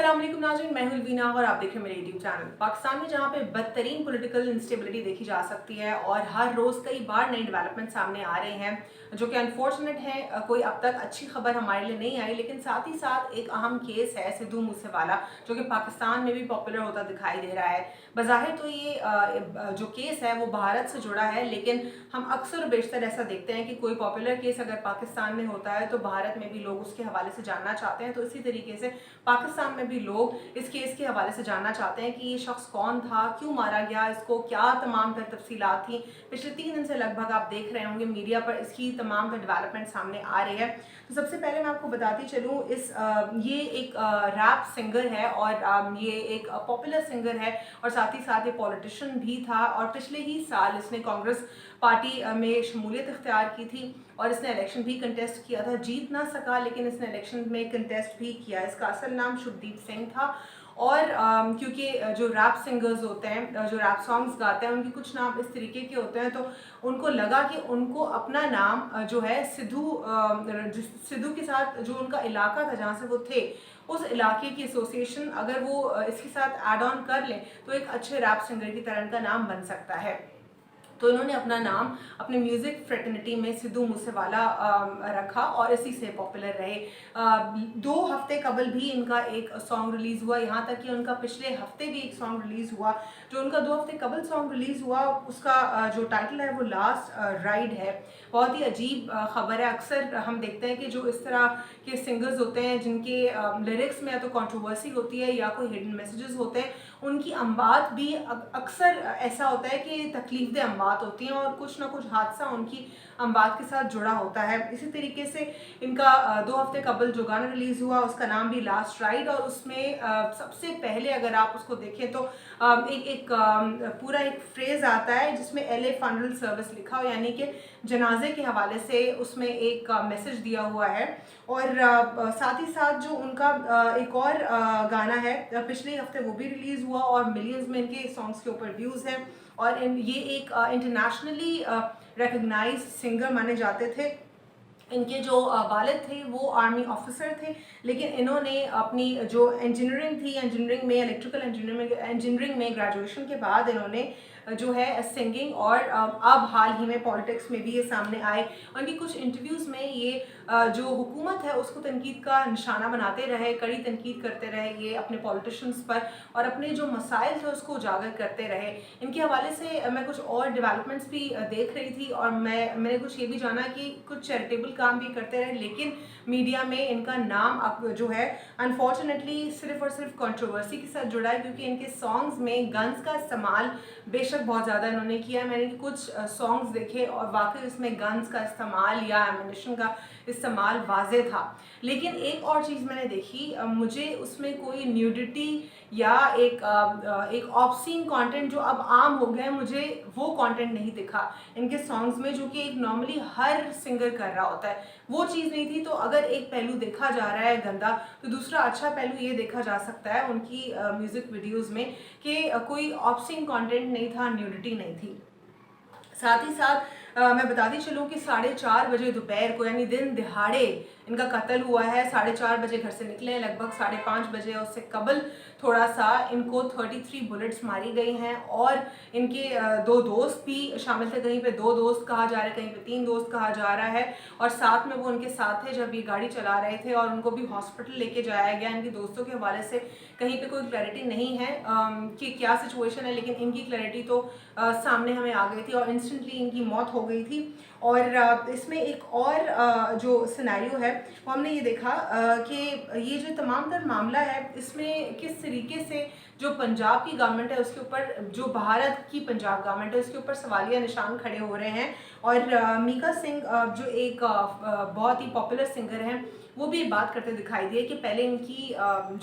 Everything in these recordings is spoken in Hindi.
अस्सलाम वालेकुम नाज़रीन, मैं हूं अलवीना और आप देख रहे हैं मेरे यूट्यूब चैनल। पाकिस्तान में जहां पे बदतरीन पॉलिटिकल इंस्टेबिलिटी देखी जा सकती है और हर रोज़ कई बार नई डेवलपमेंट सामने आ रहे हैं जो कि अनफॉर्चुनेट है। कोई अब तक अच्छी खबर हमारे लिए नहीं आई, लेकिन साथ ही साथ एक अहम केस है सिद्धू मूसेवाला जो कि पाकिस्तान में भी पॉपुलर होता दिखाई दे रहा है। बज़ाहिर तो ये जो केस है वो भारत से जुड़ा है, लेकिन हम अक्सर बेशतर ऐसा देखते हैं कि कोई पॉपुलर केस अगर पाकिस्तान में होता है तो भारत में भी लोग उसके हवाले से जानना चाहते हैं। तो इसी तरीके से पाकिस्तान में भी लोग इस केस के हवाले से जानना चाहते हैं कि ये शख्स कौन था, क्यों मारा गया, इसको क्या तमाम तर तफसीलात थी। पिछले 3 दिन से लगभग आप देख रहे होंगे मीडिया पर इसकी तमाम तर डेवलपमेंट सामने आ रही है। तो सबसे पहले मैं आपको बताती चलूँ, ये एक रैप सिंगर है और ये एक पॉपुलर सिंगर है और साथ ही साथ ये पॉलिटिशियन भी था और पिछले ही साल इसने कांग्रेस पार्टी में शमूलियत इख्तियार की थी और इसने इलेक्शन भी कंटेस्ट किया था। जीत ना सका, लेकिन इसने इलेक्शन में कंटेस्ट भी किया। इसका असल नाम शुभदीप सिंह था और क्योंकि जो रैप सिंगर्स होते हैं, जो रैप सॉन्ग्स गाते हैं, उनके कुछ नाम इस तरीके के होते हैं, तो उनको लगा कि उनको अपना नाम जो है सिद्धू के साथ जो उनका इलाका था जहाँ से वो थे, उस इलाके की एसोसिएशन अगर वो इसके साथ ऐड ऑन कर लें तो एक अच्छे रैप सिंगर की तरह इनका नाम बन सकता है। तो इन्होंने अपना नाम अपने म्यूज़िक फ्रेटर्निटी में सिद्धू मूसेवाला रखा और इसी से पॉपुलर रहे। 2 हफ्ते कबल भी इनका एक सॉन्ग रिलीज़ हुआ, यहाँ तक कि उनका पिछले हफ्ते भी एक सॉन्ग रिलीज़ हुआ। जो उनका 2 हफ्ते कबल सॉन्ग रिलीज़ हुआ उसका जो टाइटल है वो लास्ट राइड है। बहुत ही अजीब खबर है। अक्सर हम देखते हैं कि जो इस तरह के सिंगर्स होते हैं जिनके लिरिक्स में या तो कंट्रोवर्सी होती है या कोई हिडन मैसेजेस होते हैं, उनकी अम्बात भी अक्सर ऐसा होता है कि तकलीफ दे अम्बात होती हैं और कुछ ना कुछ हादसा उनकी अम्बात के साथ जुड़ा होता है। इसी तरीके से इनका 2 हफ्ते कबल जो गाना रिलीज़ हुआ उसका नाम भी लास्ट राइड और उसमें सबसे पहले अगर आप उसको देखें तो पूरा एक फ्रेज़ आता है जिसमें LA फनरल सर्विस लिखा हो, यानी कि जनाजे के हवाले से उसमें एक मैसेज दिया हुआ है। और साथ ही साथ जो उनका एक और गाना है पिछले हफ्ते वो भी रिलीज़ हुआ और मिलियंस में इनके सॉन्ग्स के ऊपर व्यूज़ हैं और ये एक इंटरनेशनली रिकग्नाइज्ड सिंगर माने जाते थे। इनके जो वालिद थे वो आर्मी ऑफिसर थे, लेकिन इन्होंने अपनी जो इंजीनियरिंग थी, इंजीनियरिंग में इलेक्ट्रिकल इंजीनियरिंग में ग्रेजुएशन के बाद इन्होंने जो है सिंगिंग और अब हाल ही में पॉलिटिक्स में भी ये सामने आए। उनकी कुछ इंटरव्यूज़ में ये जो हुकूमत है उसको तनकीद का निशाना बनाते रहे, कड़ी तनकीद करते रहे ये अपने पॉलिटिशियंस पर और अपने जो मसाइल थे उसको उजागर करते रहे। इनके हवाले से मैं कुछ और डेवलपमेंट्स भी देख रही थी और मैंने कुछ ये भी जाना कि कुछ चैरिटेबल काम भी करते रहे, लेकिन मीडिया में इनका नाम अब जो है अनफॉर्चुनेटली सिर्फ और सिर्फ कंट्रोवर्सी के साथ जुड़ा है, क्योंकि इनके सॉन्ग्स में गन्स का इस्तेमाल बेशक बहुत ज़्यादा इन्होंने किया है। मैंने कुछ सॉन्ग्स देखे और वाकई उसमें गन्स का इस्तेमाल या एमिनेशन का इस्तेमाल वाज़े था। लेकिन एक और चीज़ मैंने देखी, मुझे उसमें कोई न्यूडिटी या एक ऑब्सीन कंटेंट जो अब आम हो गया है, मुझे वो कंटेंट नहीं दिखा इनके सॉन्ग्स में, जो कि एक नॉर्मली हर सिंगर कर रहा होता है, वो चीज़ नहीं थी। तो अगर एक पहलू देखा जा रहा है गंदा, तो दूसरा अच्छा पहलू ये देखा जा सकता है उनकी म्यूज़िक वीडियोज़ में कि कोई ऑब्सीन कंटेंट नहीं था, न्यूडिटी नहीं थी। साथ ही साथ मैं बताती चलूँ कि 4:30 बजे दोपहर को, यानी दिन दिहाड़े इनका कत्ल हुआ है। 4:30 बजे घर से निकले हैं, लगभग 5:30 बजे उससे कबल थोड़ा सा इनको 33 बुलेट्स मारी गई हैं और इनके 2 दोस्त भी शामिल थे। कहीं पे 2 दोस्त कहा जा रहा है, कहीं पे 3 दोस्त कहा जा रहा है और साथ में वो उनके साथ थे जब ये गाड़ी चला रहे थे और उनको भी हॉस्पिटल लेके जाया गया। इनके दोस्तों के हवाले से कहीं पे कोई क्लैरिटी नहीं है कि क्या सिचुएशन है, लेकिन इनकी क्लैरिटी तो सामने हमें आ गई थी और इंस्टेंटली इनकी मौत हो गई थी। और इसमें एक और जो सिनेरियो है वो हमने ये देखा कि ये जो तमाम तर मामला है इसमें किस तरीके से जो पंजाब की गवर्नमेंट है उसके ऊपर, जो भारत की पंजाब गवर्नमेंट है उसके ऊपर सवालिया निशान खड़े हो रहे हैं। और मीका सिंह जो एक बहुत ही पॉपुलर सिंगर हैं, वो भी बात करते दिखाई दिए कि पहले इनकी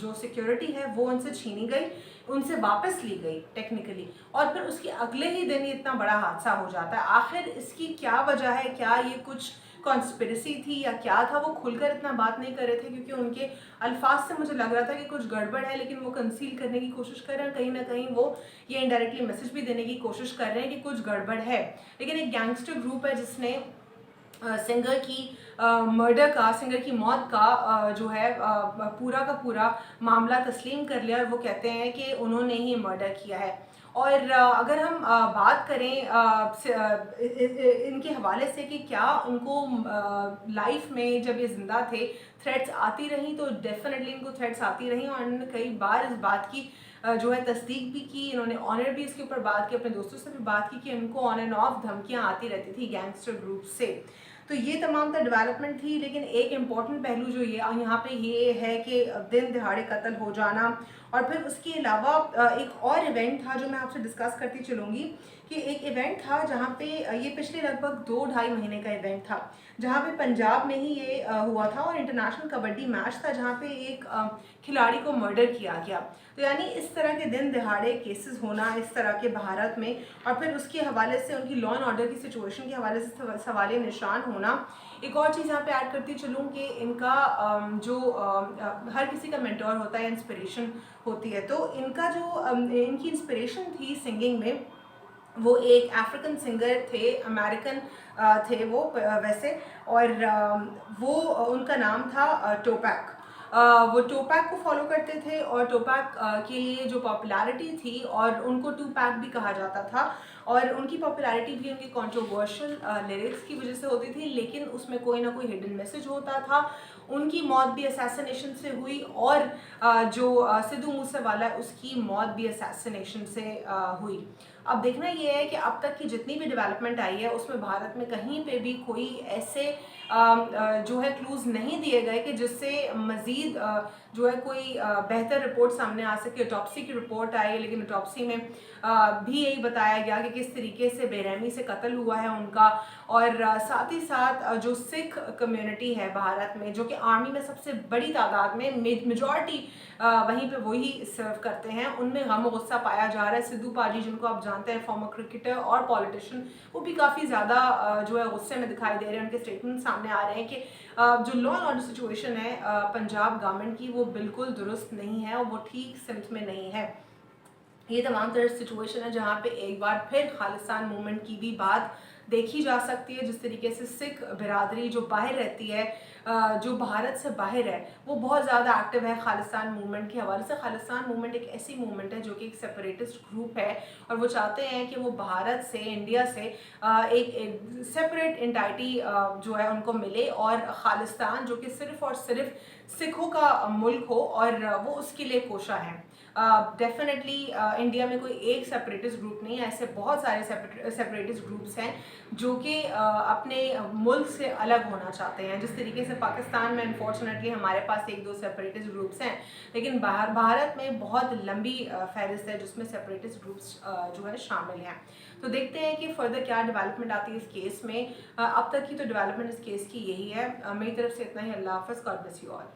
जो सिक्योरिटी है वो उनसे छीनी गई, उनसे वापस ली गई टेक्निकली, और फिर उसके अगले ही दिन ये इतना बड़ा हादसा हो जाता है। आखिर इसकी क्या वजह है, क्या ये कुछ कॉन्स्पिरेसी थी या क्या था, वो खुलकर इतना बात नहीं कर रहे थे क्योंकि उनके अल्फाज से मुझे लग रहा था कि कुछ गड़बड़ है, लेकिन वो कंसील करने की कोशिश कर रहे हैं। कहीं ना कहीं वो ये इनडायरेक्टली मैसेज भी देने की कोशिश कर रहे हैं कि कुछ गड़बड़ है। लेकिन एक गैंगस्टर ग्रुप है जिसने सिंगर की मर्डर का, सिंगर की मौत का जो है पूरा का पूरा मामला तस्लीम कर लिया और वो कहते हैं कि उन्होंने ही मर्डर किया है। और अगर हम बात करें इनके हवाले से कि क्या उनको लाइफ में जब ये ज़िंदा थे थ्रेट्स आती रहीं, तो डेफिनेटली इनको थ्रेट्स आती रहीं और इन्होंने कई बार इस बात की जो है तस्दीक भी की, इन्होंने ऑनर भी इसके ऊपर बात की, अपने दोस्तों से भी बात की कि इनको ऑन एंड ऑफ धमकियाँ आती रहती थी गैंगस्टर ग्रुप से। तो ये तमाम तो डेवलपमेंट थी, लेकिन एक इम्पॉर्टेंट पहलू जो ये यहाँ पे ये है कि दिन दिहाड़े कत्ल हो जाना। और फिर उसके अलावा एक और इवेंट था जो मैं आपसे डिस्कस करती चलूँगी कि एक इवेंट था जहाँ पे ये पिछले लगभग 2-2.5 महीने का इवेंट था, जहाँ पे पंजाब में ही ये हुआ था और इंटरनेशनल कबड्डी मैच था जहाँ पे एक खिलाड़ी को मर्डर किया गया। तो यानी इस तरह के दिन दिहाड़े केसेस होना इस तरह के भारत में, और फिर उसके हवाले से उनकी लॉ एंड ऑर्डर की सिचुएशन के हवाले से सवाल निशान होना। एक और चीज़ यहाँ पे ऐड करती चलूँ कि इनका जो हर किसी का मेंटोर होता है, इंस्पिरेशन होती है, तो इनका जो इनकी इंस्पिरेशन थी सिंगिंग में, वो एक अफ्रीकन सिंगर थे, अमेरिकन थे वो वैसे, और वो उनका नाम था टोपैक। वो टोपैक को फॉलो करते थे और टोपैक के लिए जो पॉपुलैरिटी थी, और उनको टू पैक भी कहा जाता था, और उनकी पॉपुलैरिटी भी उनकी कंट्रोवर्शियल लिरिक्स की वजह से होती थी, लेकिन उसमें कोई ना कोई हिडन मैसेज होता था। उनकी मौत भी असैसिनेशन से हुई, और जो सिद्धू मूसेवाला है उसकी मौत भी असैसिनेशन से हुई। अब देखना ये है कि अब तक की जितनी भी डेवलपमेंट आई है उसमें भारत में कहीं पे भी कोई ऐसे जो है क्लूज़ नहीं दिए गए कि जिससे मज़ीद जो है कोई बेहतर रिपोर्ट सामने आ सके। ऑटोप्सी की रिपोर्ट आई, लेकिन ऑटोप्सी में भी यही बताया गया कि किस तरीके से बेरहमी से कत्ल हुआ है उनका। और साथ ही साथ जो सिख कम्युनिटी है भारत में, जो कि आर्मी में सबसे बड़ी तादाद में मेजॉरिटी वहीं पे वही सर्व करते हैं, उनमें गम गुस्सा पाया जा रहा है। सिद्धू पाजी, जिनको आप जानते हैं, फॉर्मर क्रिकेटर और पॉलिटिशियन, वो भी काफ़ी ज़्यादा जो है गुस्से में दिखाई दे रहे हैं। उनके स्टेटमेंट सामने आ रहे हैं कि जो लॉ एंड ऑर्डर सिचुएशन है पंजाब गवर्नमेंट की, वो बिल्कुल दुरुस्त नहीं है और वो ठीक सिमत में नहीं है। ये तमाम तरह सिचुएशन है जहाँ पे एक बार फिर खालिस्तान मूवमेंट की भी बात देखी जा सकती है। जिस तरीके से सिख बिरादरी जो बाहर रहती है, जो भारत से बाहर है, वो बहुत ज़्यादा एक्टिव है खालिस्तान मूवमेंट के हवाले से। खालिस्तान मूवमेंट एक ऐसी मूवमेंट है जो कि एक सेपरेटिस्ट ग्रुप है, और वो चाहते हैं कि वो भारत से, इंडिया से एक सेपरेट एंटाइटी जो है उनको मिले, और खालिस्तान जो कि सिर्फ़ और सिर्फ सिखों का मुल्क हो, और वो उसके लिए कोशा है। डेफिनेटली इंडिया में कोई एक सेपरेटिस्ट ग्रुप नहीं है, ऐसे बहुत सारे सेपरेटिस्ट ग्रुप्स हैं जो कि अपने मुल्क से अलग होना चाहते हैं। जिस तरीके से पाकिस्तान में अनफॉर्चुनेटली हमारे पास 1-2 सेपरेटिस्ट ग्रुप्स हैं, लेकिन भारत में बहुत लंबी फहरिस्त है जिसमें सेपरेटिस्ट ग्रुप्स जो है शामिल हैं। तो देखते हैं कि फर्दर क्या डेवलपमेंट आती है इस केस में। अब तक की तो डेवलपमेंट इस केस की यही है। मेरी तरफ से इतना ही। अल्लाह हाफ़िज़। God bless you all.